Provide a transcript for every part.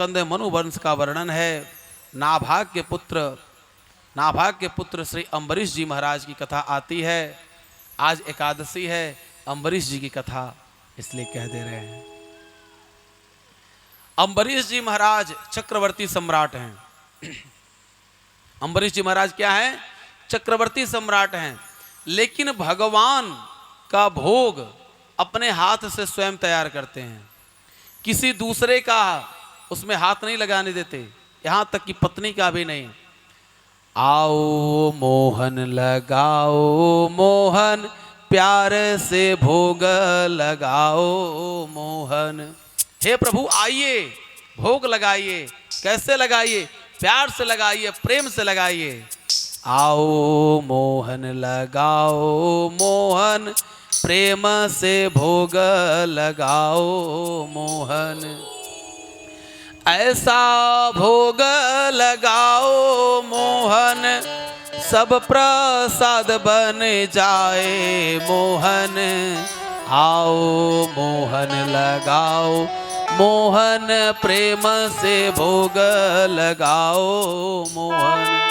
कंद मनुवंश का वर्णन है। नाभाग के पुत्र श्री अम्बरीश जी महाराज की कथा आती है। आज एकादशी है, अम्बरीश जी की कथा इसलिए कह दे रहे हैं। अम्बरीश जी महाराज चक्रवर्ती सम्राट हैं। अम्बरीश जी महाराज क्या हैं? चक्रवर्ती सम्राट हैं। लेकिन भगवान का भोग अपने हाथ से स्वयं तैयार करते हैं, किसी दूसरे का उसमें हाथ नहीं लगाने देते, यहां तक कि पत्नी का भी नहीं। आओ मोहन लगाओ मोहन, प्यार से भोग लगाओ मोहन। हे प्रभु आइए, भोग लगाइए। कैसे लगाइए? प्यार से लगाइए, प्रेम से लगाइए। आओ मोहन लगाओ मोहन, प्रेम से भोग लगाओ मोहन। ऐसा भोग लगाओ मोहन, सब प्रसाद बन जाए मोहन। आओ मोहन लगाओ मोहन, प्रेम से भोग लगाओ मोहन।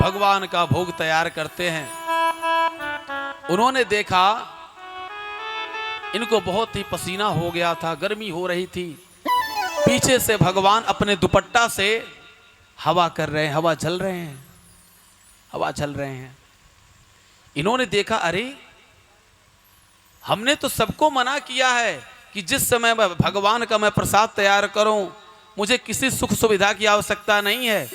भगवान का भोग तैयार करते हैं। उन्होंने देखा इनको बहुत ही पसीना हो गया था, गर्मी हो रही थी। पीछे से भगवान अपने दुपट्टा से हवा कर रहे हैं, हवा झल रहे हैं, हवा झल रहे हैं। इन्होंने देखा अरे हमने तो सबको मना किया है कि जिस समय भगवान का मैं प्रसाद तैयार करूं, मुझे किसी सुख सुविधा की आवश्यकता नहीं है।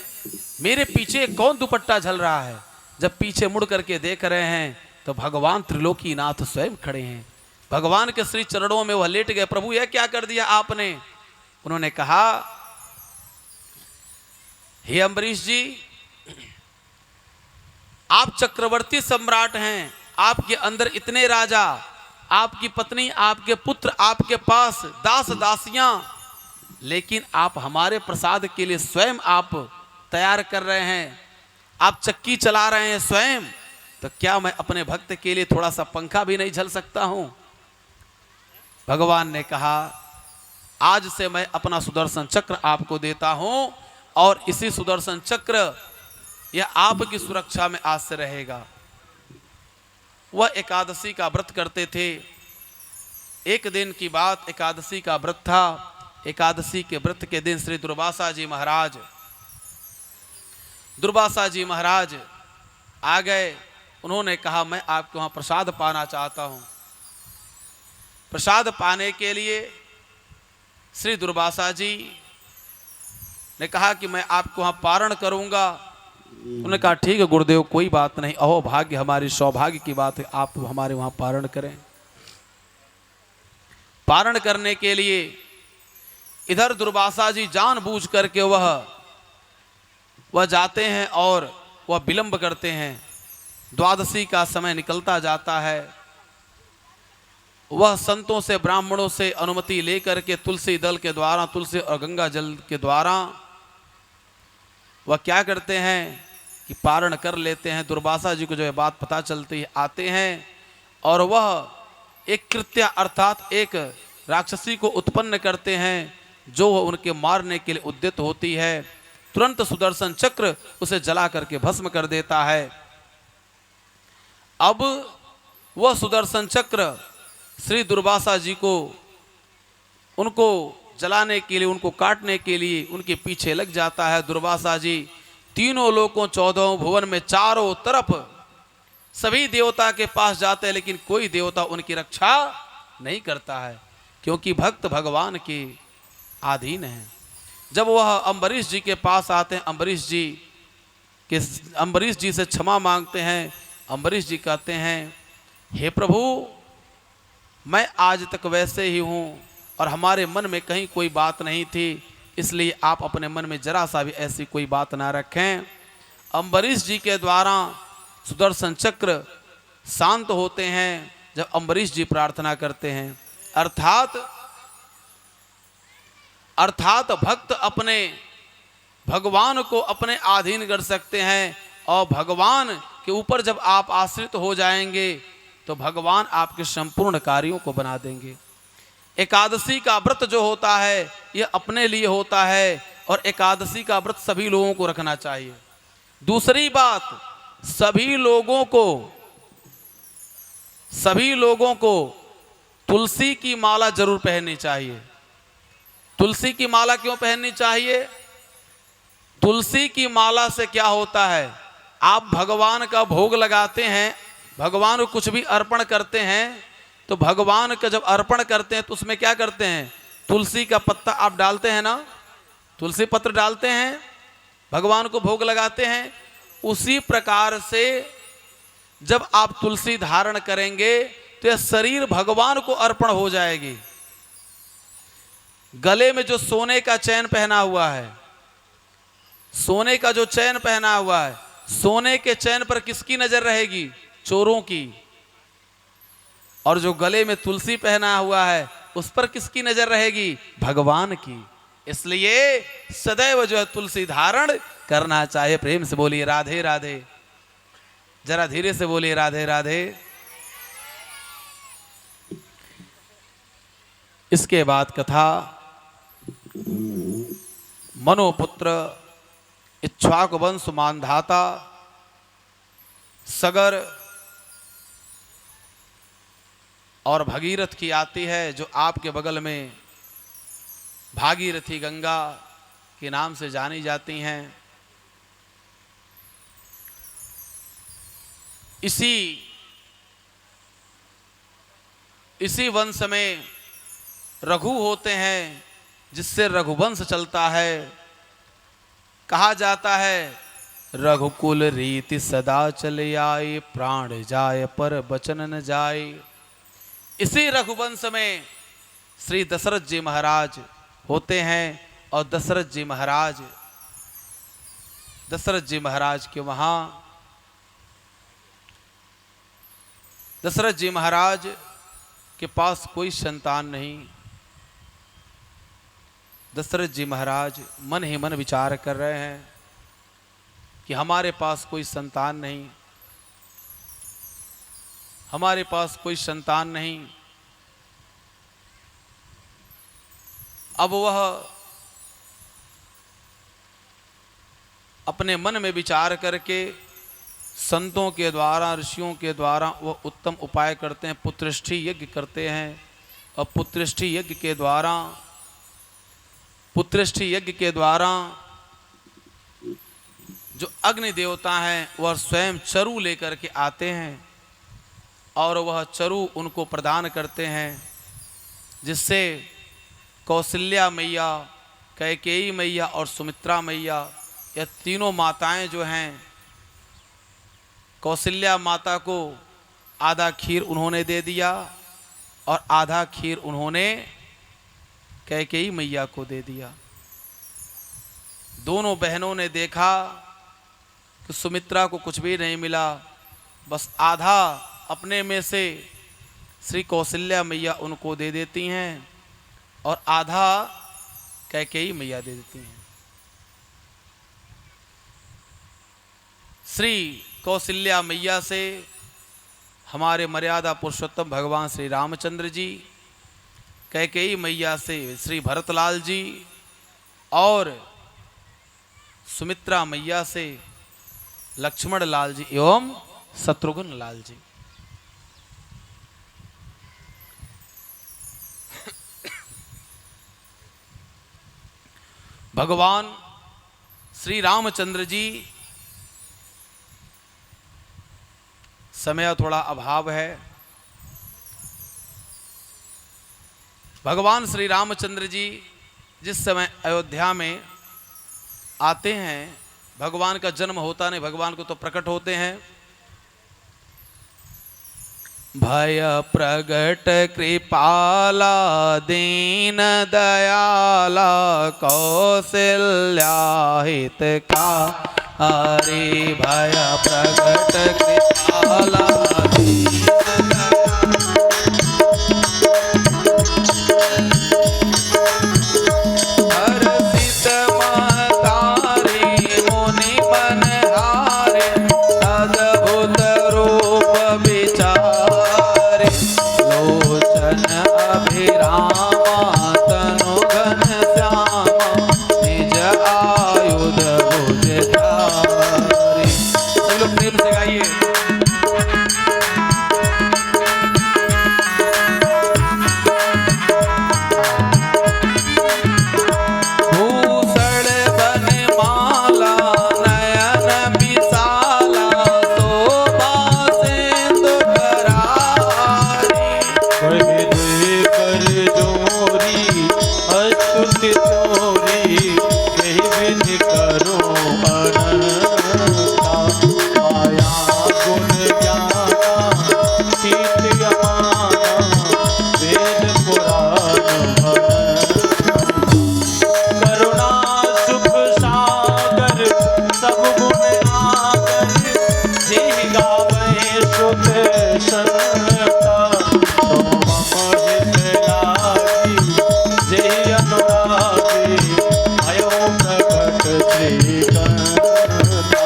मेरे पीछे कौन दुपट्टा झल रहा है? जब पीछे मुड़ करके देख रहे हैं तो भगवान त्रिलोकीनाथ स्वयं खड़े हैं। भगवान के श्री चरणों में वह लेट गए। प्रभु यह क्या कर दिया आपने? उन्होंने कहा हे अम्बरीश जी, आप चक्रवर्ती सम्राट हैं, आपके अंदर इतने राजा, आपकी पत्नी, आपके पुत्र, आपके पास दास दासियां, लेकिन आप हमारे प्रसाद के लिए स्वयं आप तैयार कर रहे हैं, आप चक्की चला रहे हैं स्वयं, तो क्या मैं अपने भक्त के लिए थोड़ा सा पंखा भी नहीं झल सकता हूं? भगवान ने कहा आज से मैं अपना सुदर्शन चक्र आपको देता हूं और इसी सुदर्शन चक्र यह आपकी सुरक्षा में आज से रहेगा। वह एकादशी का व्रत करते थे। एक दिन की बात, एकादशी का व्रत था। एकादशी के व्रत के दिन श्री दुर्वासा जी महाराज आ गए। उन्होंने कहा मैं आपके वहां प्रसाद पाना चाहता हूं। प्रसाद पाने के लिए श्री दुर्वासा जी ने कहा कि मैं आपको वहां पारण करूंगा। उन्होंने कहा ठीक है गुरुदेव, कोई बात नहीं, अहो भाग्य, हमारी सौभाग्य की बात है, आप हमारे वहां पारण करें। पारण करने के लिए इधर दुर्वासा जी जानबूझ करके वह जाते हैं और वह विलंब करते हैं। द्वादशी का समय निकलता जाता है। वह संतों से, ब्राह्मणों से अनुमति लेकर के तुलसी दल के द्वारा, तुलसी और गंगा जल के द्वारा वह क्या करते हैं कि पारण कर लेते हैं। दुर्वासा जी को जो बात पता चलती है, आते हैं और वह एक कृत्या अर्थात एक राक्षसी को उत्पन्न करते हैं जो उनके मारने के लिए उद्यत होती है। तुरंत सुदर्शन चक्र उसे जला करके भस्म कर देता है। अब वह सुदर्शन चक्र श्री दुर्वासा जी को, उनको जलाने के लिए, उनको काटने के लिए उनके पीछे लग जाता है। दुर्वासा जी तीनों लोकों, 14 भुवन में चारों तरफ सभी देवता के पास जाते हैं, लेकिन कोई देवता उनकी रक्षा नहीं करता है, क्योंकि भक्त भगवान के अधीन है। जब वह अम्बरीश जी के पास आते हैं, अम्बरीश जी से क्षमा मांगते हैं। अम्बरीश जी कहते हैं हे प्रभु, मैं आज तक वैसे ही हूँ और हमारे मन में कहीं कोई बात नहीं थी, इसलिए आप अपने मन में जरा सा भी ऐसी कोई बात ना रखें। अम्बरीश जी के द्वारा सुदर्शन चक्र शांत होते हैं जब अम्बरीश जी प्रार्थना करते हैं। अर्थात भक्त अपने भगवान को अपने अधीन कर सकते हैं और भगवान के ऊपर जब आप आश्रित हो जाएंगे तो भगवान आपके संपूर्ण कार्यों को बना देंगे। एकादशी का व्रत जो होता है यह अपने लिए होता है और एकादशी का व्रत सभी लोगों को रखना चाहिए। दूसरी बात, सभी लोगों को तुलसी की माला जरूर पहननी चाहिए। तुलसी की माला क्यों पहननी चाहिए? तुलसी की माला से क्या होता है, आप भगवान का भोग लगाते हैं, भगवान को कुछ भी अर्पण करते हैं, तो भगवान का जब अर्पण करते हैं तो उसमें क्या करते हैं, तुलसी का पत्ता आप डालते हैं ना, तुलसी पत्र डालते हैं, भगवान को भोग लगाते हैं। उसी प्रकार से जब आप तुलसी धारण करेंगे तो यह शरीर भगवान को अर्पण हो जाएगी। गले में जो सोने का चैन पहना हुआ है, सोने का जो चैन पहना हुआ है, सोने के चैन पर किसकी नजर रहेगी? चोरों की। और जो गले में तुलसी पहना हुआ है उस पर किसकी नजर रहेगी? भगवान की। इसलिए सदैव जो है तुलसी धारण करना चाहिए। प्रेम से बोलिए राधे राधे, जरा धीरे से बोलिए राधे राधे। इसके बाद कथा, मनोपुत्र इक्ष्वाकु वंश मानधाता सगर और भगीरथ की आती है, जो आपके बगल में भागीरथी गंगा के नाम से जानी जाती हैं। इसी वंश में रघु होते हैं, जिससे रघुवंश चलता है। कहा जाता है रघुकुल रीति सदा चले आए, प्राण जाए पर बचन न जाए। इसी रघुवंश में श्री दशरथ जी महाराज होते हैं और दशरथ जी महाराज के वहां दशरथ जी महाराज के पास कोई संतान नहीं। दशरथ जी महाराज मन ही मन विचार कर रहे हैं कि हमारे पास कोई संतान नहीं, हमारे पास कोई संतान नहीं। अब वह अपने मन में विचार करके संतों के द्वारा, ऋषियों के द्वारा वह उत्तम उपाय करते हैं, पुत्रष्ठी यज्ञ करते हैं। और पुत्रष्ठी यज्ञ के द्वारा जो अग्नि देवता हैं वह स्वयं चरु लेकर के आते हैं और वह चरु उनको प्रदान करते हैं, जिससे कौशल्या मैया, कैकेयी मैया और सुमित्रा मैया, यह तीनों माताएं जो हैं, कौशल्या माता को आधा खीर उन्होंने दे दिया और आधा खीर उन्होंने कैकेयी मैया को दे दिया। दोनों बहनों ने देखा कि सुमित्रा को कुछ भी नहीं मिला, बस आधा अपने में से श्री कौशल्या मैया उनको दे देती हैं और आधा कैकेयी मैया दे देती हैं। श्री कौशल्या मैया से हमारे मर्यादा पुरुषोत्तम भगवान श्री रामचंद्र जी, कैकेयी मैया से श्री भरतलाल जी और सुमित्रा मैया से लक्ष्मण लाल जी एवं शत्रुघ्न लाल जी। भगवान श्री रामचंद्र जी, समय थोड़ा अभाव है, भगवान श्री रामचंद्र जी जिस समय अयोध्या में आते हैं, भगवान का जन्म होता नहीं, भगवान को तो प्रकट होते हैं। भय प्रगट कृपाला दीन दयाला कौशल्या हितकारी। भय प्रगट कृपाला राम स्तुति तोरी यही विधि करो अनंता माया गुण ज्ञाना तीत यमाना वेद पुराण करुणा सुख सागर सब गुण आगर जी गावे सुख संता तो मम हित लागी जय अनुरागी भयो प्रकट श्रीकांता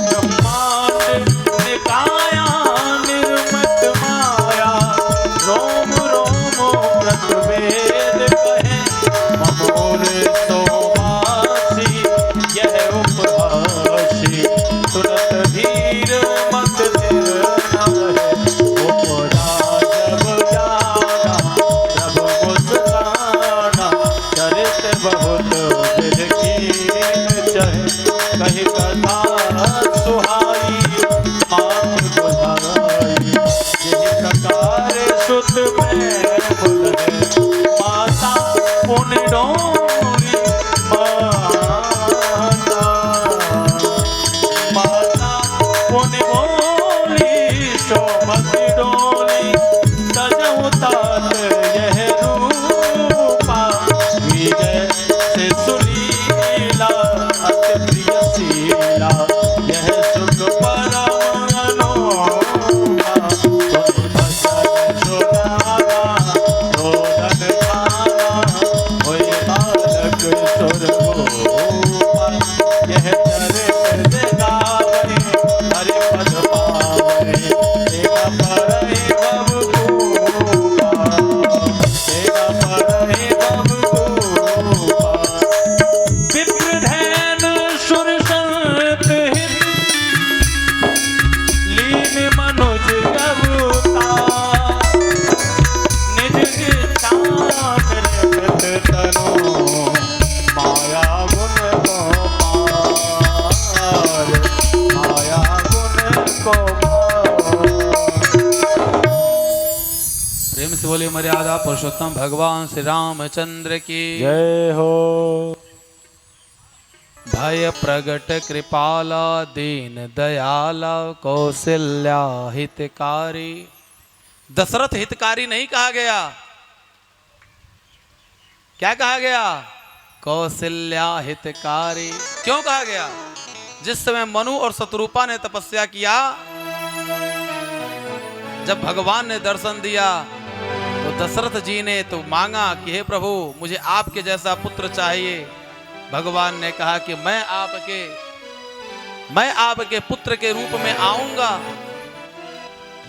ब्रह्मांड निकाया निर्मत माया रोम रोम व्रत वेद कहे ममोर सोमासी यह उपहासी तुरत धीर मत तिर न रहे उपरा जब जाना तब मुस्काना चरित बहुत बिरखीन चहे कही कथा सुहाई मात बुझाई यही प्रकार सुत प्रेम बुलहे माता पुण्य डोरी माता माता पुण्य बोली शोभती डोली तजऊ तात यह रूपा विजय से सुलीला अति प्रिय शीला यह सुख परम अनोखा सुन भजन सुनावा रोदन खावा होय बालक सुर गोपा यह चरित गावे हरि पद पावे तेरा परहि भव कूपा तेरा परहि भव कूपा विप्रधैन सुर संत हित लीन मनुज अवतार निज इच्छा निर्मित तनु माया गुण को पार माया गुण को पार प्रेम से बोले मर्यादा पुरुषोत्तम भगवान श्री रामचंद्र की जय हो भय प्रगट कृपाला दीन दयाला कौशल्या हितकारी। दशरथ हितकारी नहीं कहा गया, क्या कहा गया? कौशल्या हितकारी। क्यों कहा गया? जिस समय मनु और शत्रुपा ने तपस्या किया, जब भगवान ने दर्शन दिया तो दशरथ जी ने तो मांगा कि हे प्रभु मुझे आपके जैसा पुत्र चाहिए। भगवान ने कहा कि मैं आपके पुत्र के रूप में आऊंगा।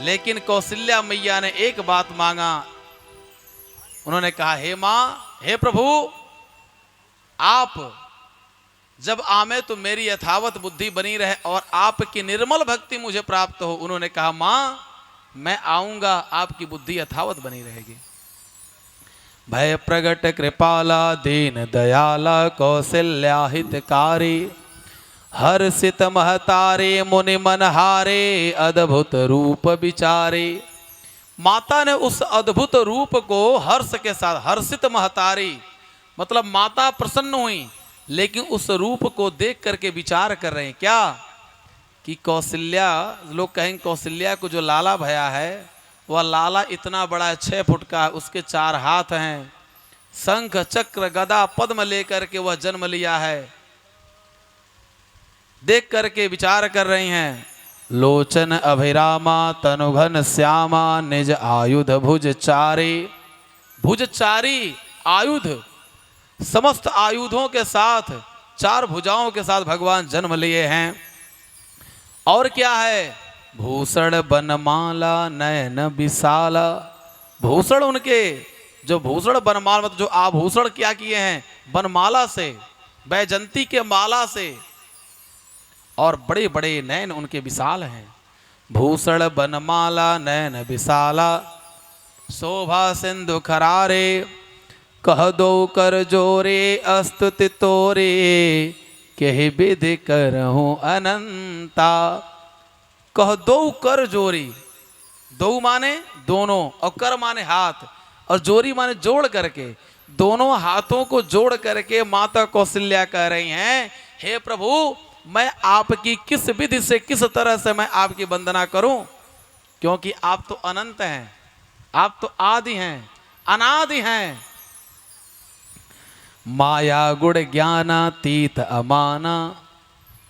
लेकिन कौशल्या मैया ने एक बात मांगा। उन्होंने कहा हे मां, हे प्रभु, आप जब आमे तो मेरी यथावत बुद्धि बनी रहे और आपकी निर्मल भक्ति मुझे प्राप्त हो। उन्होंने कहा मां मैं आऊंगा, आपकी बुद्धि यथावत बनी रहेगी। भय प्रगट कृपाला दीन दयाला कौशल्या हितकारी। हर्षित महतारे मुनि मनहारे अद्भुत रूप विचारे। माता ने उस अद्भुत रूप को हर्ष के साथ, हर्षित महतारी मतलब माता प्रसन्न हुई, लेकिन उस रूप को देख करके विचार कर रहे हैं क्या कि कौशल्या, लोग कहेंगे कौशल्या को जो लाला भया है वह लाला इतना बड़ा 6 फुट का, उसके 4 हाथ हैं, शंख चक्र गदा पद्म लेकर के वह जन्म लिया है। देख करके विचार कर रही हैं। लोचन अभिरामा तनुघन श्यामा निज आयुध भुजचारी। भुजचारी आयुध, समस्त आयुधों के साथ 4 भुजाओं के साथ भगवान जन्म लिए हैं। और क्या है? भूषण बनमाला नयन विशाला। भूषण उनके जो भूषण बनमाला मतलब जो आभूषण क्या किए हैं? बनमाला से, बैजंती के माला से, और बड़े बड़े नयन उनके विशाल हैं। भूषण बनमाला नयन विशाला शोभा सिंधु खरारे। कह दो कर जोरे अस्तुति तोरे कहे विधि करहूं अनंता। कह दो कर जोरी, दो माने दोनों और कर माने हाथ और जोरी माने जोड़ करके, दोनों हाथों को जोड़ करके माता कौशल्या कह रही हैं, हे प्रभु मैं आपकी किस विधि से, किस तरह से मैं आपकी वंदना करूं, क्योंकि आप तो अनंत हैं, आप तो आदि हैं, अनादि हैं। माया गुण ज्ञानातीत अमाना।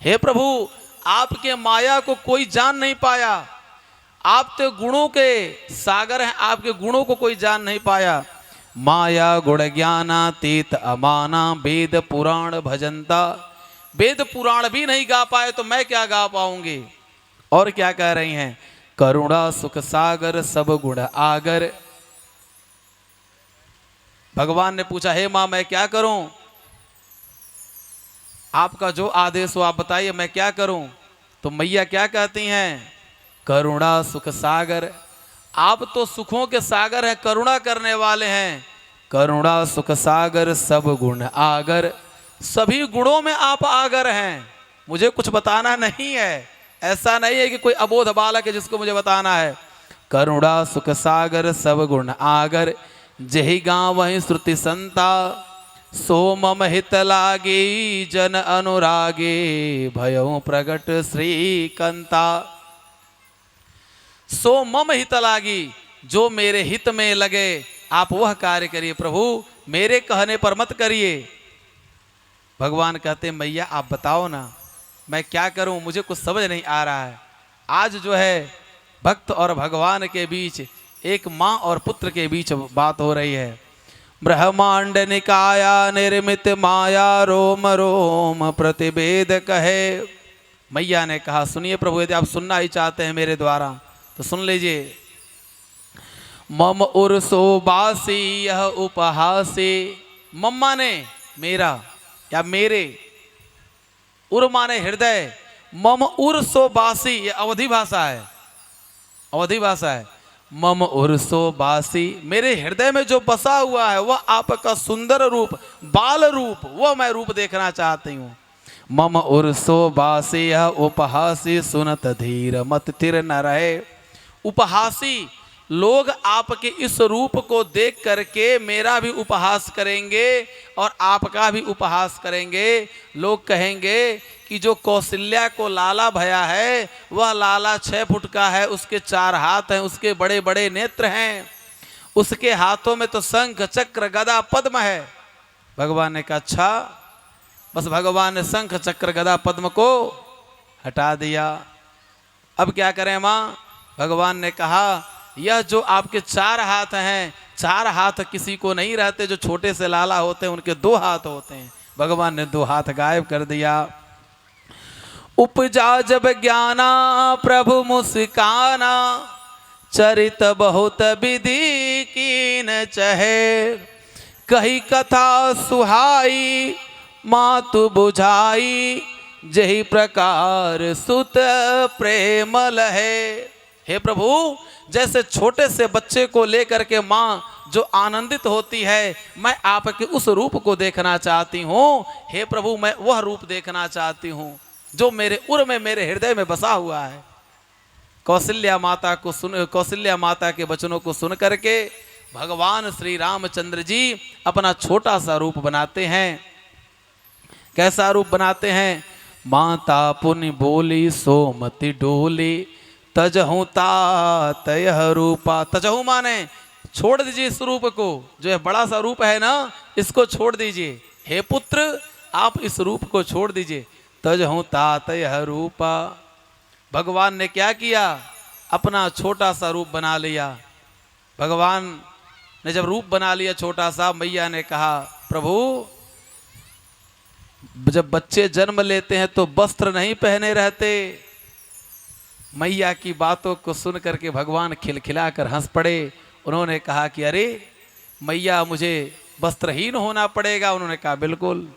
हे प्रभु आपके माया को कोई जान नहीं पाया, आप तो गुणों के सागर हैं, आपके गुणों को कोई जान नहीं पाया। माया गुण ज्ञानातीत अमाना, वेद पुराण भजनता। वेद पुराण भी नहीं गा पाए तो मैं क्या गा पाऊंगी। और क्या कह रही हैं, करुणा सुख सागर सब गुण आगर। भगवान ने पूछा, हे मां मैं क्या करूं, आपका जो आदेश हो आप बताइए मैं क्या करूं। तो मैया क्या कहती हैं, करुणा सुख सागर। आप तो सुखों के सागर हैं, करुणा करने वाले हैं। करुणा सुख सागर सब गुण आगर। सभी गुणों में आप आगर हैं, मुझे कुछ बताना नहीं है, ऐसा नहीं है कि कोई अबोध बालक है जिसको मुझे बताना है। करुणा सुख सागर सब गुण आगर, जही गाँव वही श्रुति संता। सो मम हित लागे जन अनुरागे, भयो प्रगट श्रीकंता। सो मम हित लागी, जो मेरे हित में लगे आप वह कार्य करिए प्रभु, मेरे कहने पर मत करिए। भगवान कहते मैया आप बताओ ना मैं क्या करूं, मुझे कुछ समझ नहीं आ रहा है। आज जो है भक्त और भगवान के बीच, एक माँ और पुत्र के बीच बात हो रही है। ब्रह्मांड निकाया निर्मित माया, रोम रोम प्रतिवेद कहे। मैया ने कहा सुनिए प्रभु, यदि आप सुनना ही चाहते हैं मेरे द्वारा तो सुन लीजिए। मम उर्सो बासी यह उपहासी। मम्मा ने मेरा या मेरे, उर माने हृदय, मम उर्सो बासी, यह अवधि भाषा है, अवधि भाषा है। मम उर्सो बासी, मेरे हृदय में जो बसा हुआ है वह आपका सुंदर रूप, बाल रूप, वह मैं रूप देखना चाहती हूँ। मम उर्सो बासी यह उपहासी, सुनत धीर मत तिर न रहे। उपहासी लोग आपके इस रूप को देख करके मेरा भी उपहास करेंगे और आपका भी उपहास करेंगे। लोग कहेंगे कि जो कौशल्या को लाला भया है वह लाला 6 फुट का है, उसके 4 हाथ हैं, उसके बड़े बड़े नेत्र हैं, उसके हाथों में तो शंख चक्र गदा पद्म है। भगवान ने कहा अच्छा। बस भगवान ने शंख चक्र गदा पद्म को हटा दिया। अब क्या करें माँ। भगवान ने कहा यह जो आपके 4 हाथ हैं, 4 हाथ किसी को नहीं रहते, जो छोटे से लाला होते हैं उनके 2 हाथ होते हैं। भगवान ने 2 हाथ गायब कर दिया। उपजा जब ज्ञाना प्रभु मुस्काना, चरित बहुत विधि कीन चहे। कही कथा सुहाई मातु बुझाई, जही प्रकार सुत प्रेम लहे। हे प्रभु जैसे छोटे से बच्चे को लेकर के माँ जो आनंदित होती है, मैं आपके उस रूप को देखना चाहती हूँ। हे प्रभु मैं वह रूप देखना चाहती हूँ जो मेरे उर में, मेरे हृदय में बसा हुआ है। कौशल्या माता के वचनों को सुन करके भगवान श्री रामचंद्र जी अपना छोटा सा रूप बनाते हैं। कैसा रूप बनाते हैं। माता पुनि बोली सोमति डोली, तजहु तात यह रूपा। तजहु माने छोड़ दीजिए इस रूप को, जो है बड़ा सा रूप है ना, इसको छोड़ दीजिए। हे पुत्र आप इस रूप को छोड़ दीजिए। तजहु तात यह रूपा। भगवान ने क्या किया, अपना छोटा सा रूप बना लिया। भगवान ने जब रूप बना लिया छोटा सा, मैया ने कहा प्रभु जब बच्चे जन्म लेते हैं तो वस्त्र नहीं पहने रहते। मैया की बातों को सुन करके भगवान खिलखिलाकर हंस पड़े। उन्होंने कहा कि अरे मैया मुझे वस्त्रहीन होना पड़ेगा। उन्होंने कहा बिल्कुल।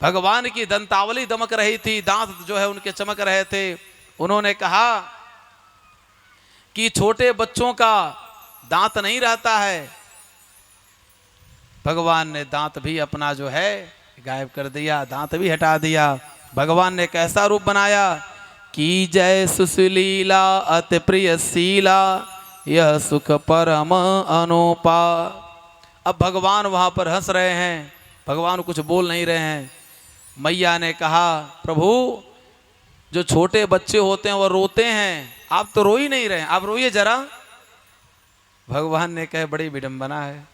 भगवान की दंतावली दमक रही थी, दांत जो है उनके चमक रहे थे। उन्होंने कहा कि छोटे बच्चों का दांत नहीं रहता है। भगवान ने दांत भी अपना जो है गायब कर दिया, दांत भी हटा दिया। भगवान ने कैसा रूप बनाया कि जय सुशीला अति प्रिय शीला यह सुख परम अनुपा। अब भगवान वहां पर हंस रहे हैं, भगवान कुछ बोल नहीं रहे हैं। मैया ने कहा प्रभु जो छोटे बच्चे होते हैं वो रोते हैं, आप तो रो ही नहीं रहे, आप रोइए जरा। भगवान ने कहा बड़ी विडंबना है,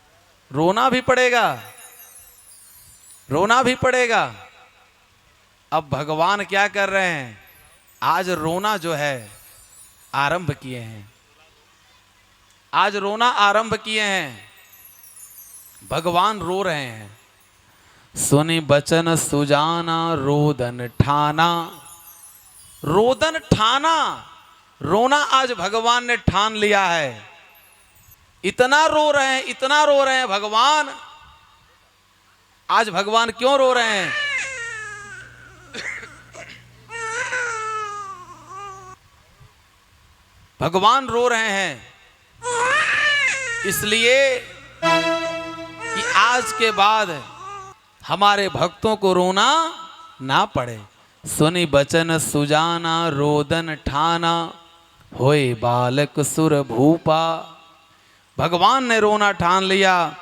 रोना भी पड़ेगा, रोना भी पड़ेगा। अब भगवान क्या कर रहे हैं, आज रोना जो है आरंभ किए हैं, आज रोना आरंभ किए हैं। भगवान रो रहे हैं। सुनी बचन सुजाना रोदन ठाना, रोदन ठाना, रोना आज भगवान ने ठान लिया है। इतना रो रहे हैं, इतना रो रहे हैं भगवान। आज भगवान क्यों रो रहे हैं? भगवान रो रहे हैं इसलिए कि आज के बाद हमारे भक्तों को रोना ना पड़े। सुनी बचन सुजाना रोदन ठाना होए बालक सुर भूपा। भगवान ने रोना ठान लिया।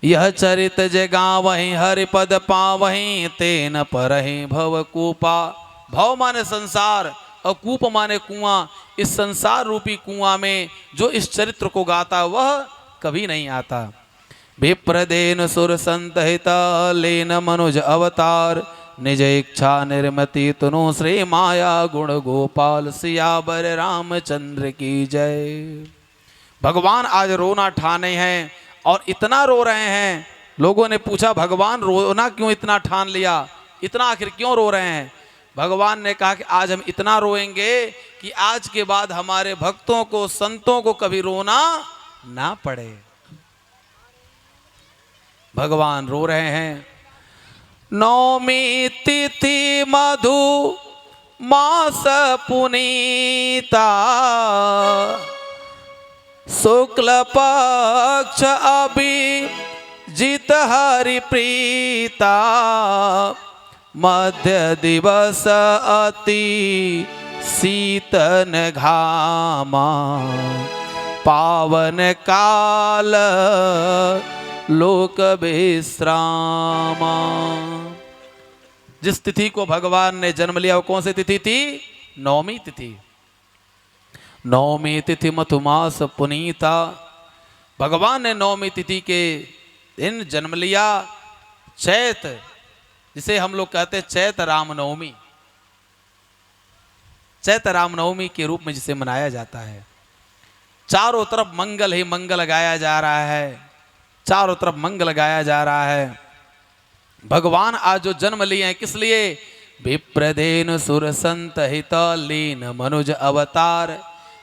यह चरित जगा वहीं हरि पद पावहीं तेन परहि भव कूपा। भव माने संसार और कूप माने कुआं। इस संसार रूपी कुआं में जो इस चरित्र को गाता वह कभी नहीं आता। विप्रदेन सुर संतहिता लेन मनुज अवतार निज इच्छा निर्मति तुनु श्री माया गुण गोपाल सियावर रामचंद्र की जय। भगवान आज रोना ठाने हैं और इतना रो रहे हैं। लोगों ने पूछा भगवान रोना क्यों इतना ठान लिया, इतना आखिर क्यों रो रहे हैं? भगवान ने कहा कि आज हम इतना रोएंगे कि आज के बाद हमारे भक्तों को संतों को कभी रोना ना पड़े। भगवान रो रहे हैं। नौमी तिथि मधु मास पुनीता शुक्ल पक्ष अभी जित हरि प्रीता मध्य दिवस अति शीतन घामा पावन काल लोक विश्रामा। जिस तिथि को भगवान ने जन्म लिया वो कौन सी तिथि थी? नौमी तिथि। नौमी तिथि मधुमास पुनीता। भगवान ने नौमी तिथि के दिन जन्म लिया। चैत, जिसे हम लोग कहते हैं चैत रामनवमी, चैत रामनवमी के रूप में जिसे मनाया जाता है। चारों तरफ मंगल ही मंगल गाया जा रहा है, चारों तरफ मंगल गाया जा रहा है। भगवान आज जो जन्म लिए हैं किस लिए? विप्रदेन सुर संत हित लीन मनुज अवतार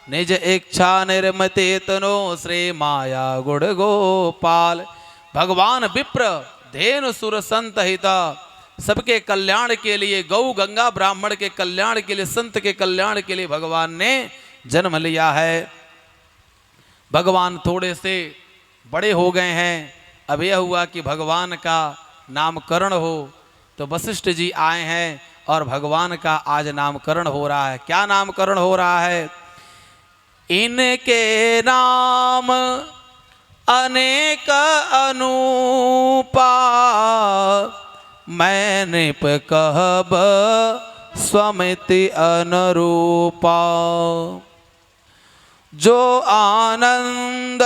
निज इच्छा निर्मते तनो श्री माया गुण गोपाल। भगवान विप्र धेनु सुर संत हिता, सबके कल्याण के लिए, गौ गंगा ब्राह्मण के कल्याण के लिए, संत के कल्याण के लिए भगवान ने जन्म लिया है। भगवान थोड़े से बड़े हो गए हैं। अब यह हुआ कि भगवान का नामकरण हो, तो वशिष्ठ जी आए हैं और भगवान का आज नामकरण हो रहा है। क्या नामकरण हो रहा है? इनके नाम अनेक अनूपा मैं नृप कहब स्वमिति अनुरूपा। जो आनंद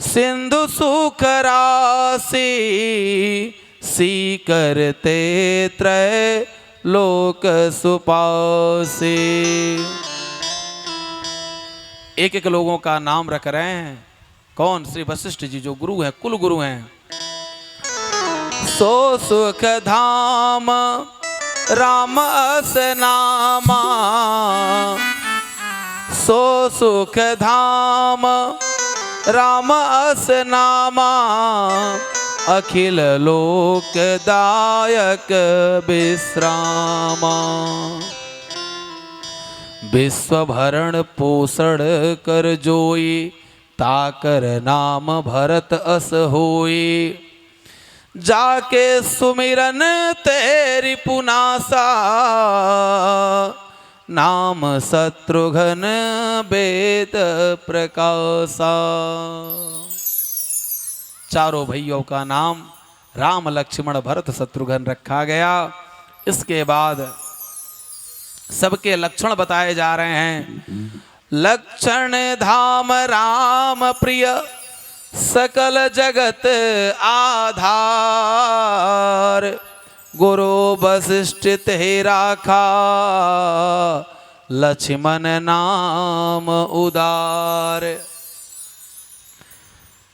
सिंधु सुख राशि सी करते त्रय लोक सुपासी। एक एक लोगों का नाम रख रहे हैं। कौन? श्री वशिष्ठ जी जो गुरु हैं, कुल गुरु हैं। सो सुख धाम राम अस नामा, सो सुख धाम राम अस नामा अखिल लोकदायक विश्रामा। विश्व भरण पोषण कर जोई ताकर नाम भरत अस होई। जाके सुमिरन तेरी पुनासा, नाम शत्रुघ्न वेद प्रकाशा। चारों भाइयों का नाम राम लक्ष्मण भरत शत्रुघ्न रखा गया। इसके बाद सबके लक्षण बताए जा रहे हैं। लक्षण धाम राम प्रिय, सकल जगत आधार, गुरु वशिष्ठ ते राखा, लक्ष्मण नाम उदार।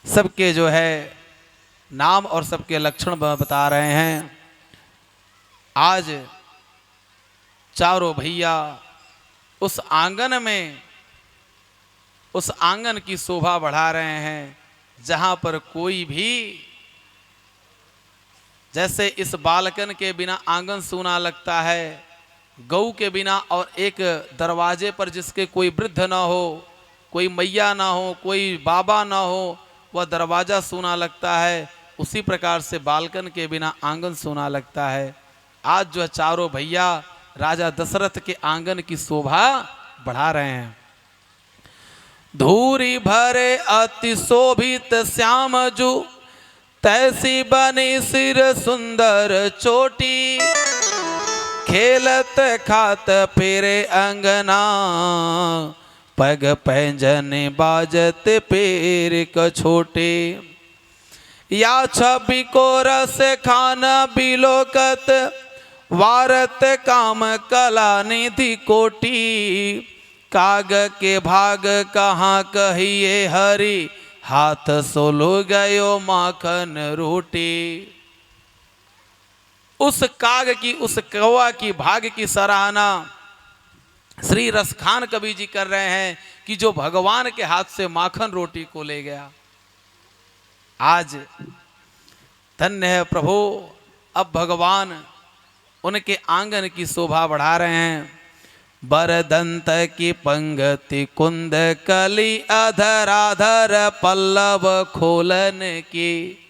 सबके जो है नाम और सबके लक्षण बता रहे हैं। आज चारों भैया उस आंगन में, उस आंगन की शोभा बढ़ा रहे हैं जहां पर कोई भी, जैसे इस बालकन के बिना आंगन सूना लगता है, गऊ के बिना और एक दरवाजे पर जिसके कोई वृद्ध ना हो, कोई मैया ना हो, कोई बाबा ना हो, वह दरवाजा सूना लगता है, उसी प्रकार से बालकन के बिना आंगन सूना लगता है। आज जो चारों भैया राजा दशरथ के आंगन की शोभा बढ़ा रहे हैं। धूरी भरे अति शोभित श्याम जू, तैसी बनी सिर सुंदर चोटी, खेलत खात फिरे अंगना, पग पैंजन बाजत पैर क छोटे, या छवि को रस खाना बिलोकत, वारत काम कला निधि कोटि, काग के भाग कहाँ कहिए हरि, हाथ सोलो गयो माखन रोटी। उस काग की, उस कौवा की भाग की सराहना श्री रसखान कवि जी कर रहे हैं कि जो भगवान के हाथ से माखन रोटी को ले गया। आज धन्य है प्रभु, अब भगवान उनके आंगन की शोभा बढ़ा रहे हैं। बरदंत की पंगति कुंद कली, अधराधर पल्लव खोलन की,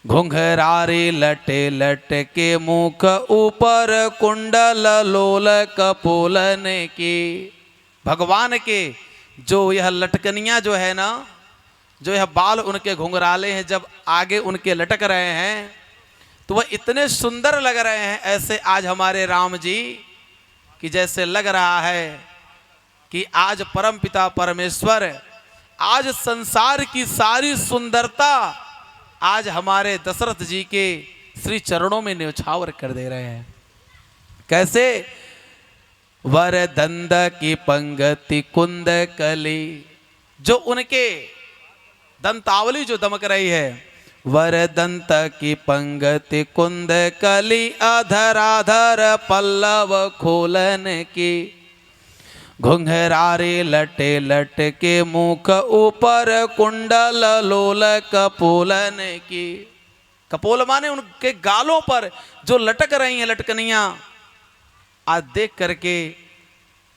घुंघरारी लटे लट के मुख ऊपर, कुंडल लोल कपोलन की। भगवान के जो यह लटकनियां जो है ना, जो यह बाल उनके घुंघराले हैं, जब आगे उनके लटक रहे हैं तो वह इतने सुंदर लग रहे हैं, ऐसे आज हमारे राम जी कि जैसे लग रहा है कि आज परमपिता परमेश्वर, आज संसार की सारी सुंदरता आज हमारे दशरथ जी के श्री चरणों में न्यौछावर कर दे रहे हैं। कैसे? वरदंड की पंगति कुंद कली, जो उनके दंतावली जो दमक रही है, वरदंत की पंगति कुंद कली, अधराधर पल्लव खोलन की, घुंघरारे लटे लट के मुख ऊपर, कुंडल लोल कपोलन की। कपोल माने उनके गालों पर जो लटक रही हैं लटकनियां, आज देख करके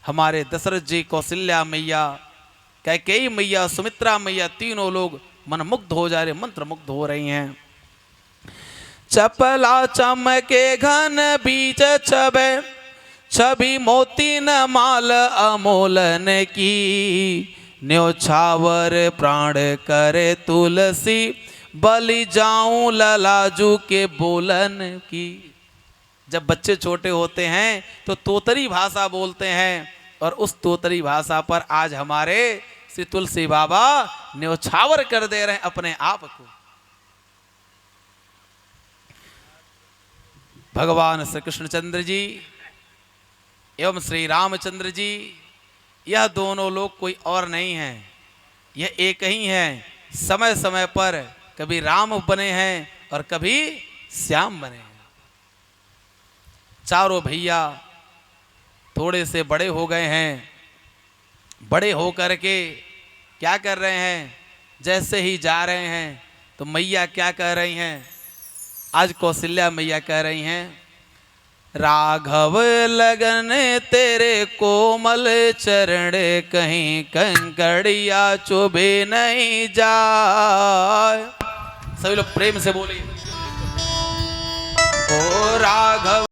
हमारे दशरथ जी, कौशल्या मैया, कैकेयी मैया, सुमित्रा मैया, तीनों लोग मनमुग्ध हो जा रहे, मंत्र मुग्ध हो रही हैं। चपला चमके घन बीच छबे, छवि मोती न माल अमोलन की, न्योछावर प्राण करे तुलसी, बलि जाऊं ललाजू के बोलन की। जब बच्चे छोटे होते हैं तो तोतरी भाषा बोलते हैं, और उस तोतरी भाषा पर आज हमारे श्री तुलसी बाबा न्योछावर कर दे रहे हैं अपने आप को। भगवान श्री कृष्णचंद्र जी एवं श्री रामचंद्र जी, यह दोनों लोग कोई और नहीं हैं, यह एक ही हैं। समय समय पर कभी राम बने हैं और कभी श्याम बने हैं। चारों भैया थोड़े से बड़े हो गए हैं। बड़े हो करके क्या कर रहे हैं? जैसे ही जा रहे हैं तो मैया क्या कह रही हैं? आज कौशल्या मैया कह रही हैं, राघव लगन तेरे कोमल चरण, कहीं कंकड़िया चुभे नहीं जाए, सभी लोग प्रेम से बोले ओ राघव।